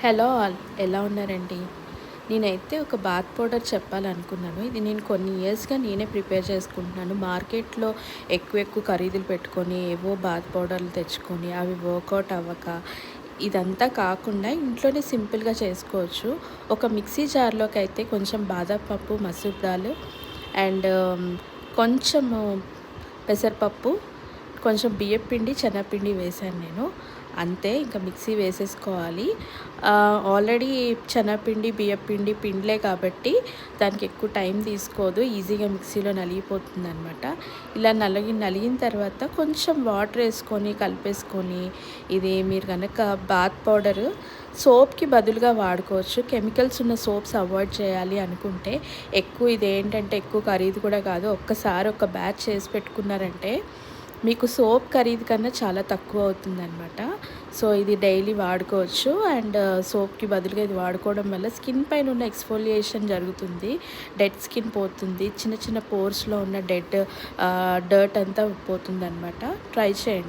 Hello all, ఎలా ఉన్నారండి? నేనైతే ఒక బాత్ పౌడర్ చెప్పాలనుకున్నాను. ఇది నేను కొన్ని ఇయర్స్‌గా నేనే ప్రిపేర్ చేసుకుంటున్నాను. మార్కెట్‌లో ఎక్కువ ఎక్కువ ఖరీదులు పెట్టుకొని ఏవో బాత్ పౌడర్‌లు తెచ్చుకొని అవి వర్కౌట్ అవ్వక, ఇదంతా కాకుండా ఇంట్లోనే సింపుల్‌గా చేసుకోవచ్చు. ఒక మిక్సీ జార్‌లోకైతే కొంచెం బాదం పప్పు, మసూర్ దాల్ అండ్ కొంచెము పెసరపప్పు, కొంచెం బియ్యపిండి, శనగపిండి వేశాను నేను. అంతే, ఇంకా మిక్సీ వేసేసుకోవాలి. ఆల్రెడీ శనగపిండి, బియ్యపిండి పిండిలే కాబట్టి దానికి ఎక్కువ టైం తీసుకోదు. ఈజీగా మిక్సీలో నలిగిపోతుందనమాట. ఇలా నలిగిన తర్వాత కొంచెం వాటర్ వేసుకొని కలిపేసుకొని, ఇది మీరు గనక బాత్ పౌడరు సోప్‌కి బదులుగా వాడుకోవచ్చు. కెమికల్స్ ఉన్న సోప్స్ అవాయిడ్ చేయాలి అనుకుంటే, ఇదేంటంటే ఎక్కువ ఖరీదు కూడా కాదు. ఒక్కసారి ఒక బ్యాచ్ చేసి పెట్టుకున్నారంటే మీకు సోప్ ఖరీదు కన్నా చాలా తక్కువ అవుతుందనమాట. సో ఇది డైలీ వాడుకోవచ్చు. అండ్ సోప్‌కి బదులుగా ఇది వాడుకోవడం వల్ల స్కిన్ పైన ఉన్న ఎక్స్ఫోలియేషన్ జరుగుతుంది. డెడ్ స్కిన్ పోతుంది. చిన్న చిన్న పోర్స్‌లో ఉన్న డర్ట్ అంతా పోతుందనమాట. ట్రై చేయండి.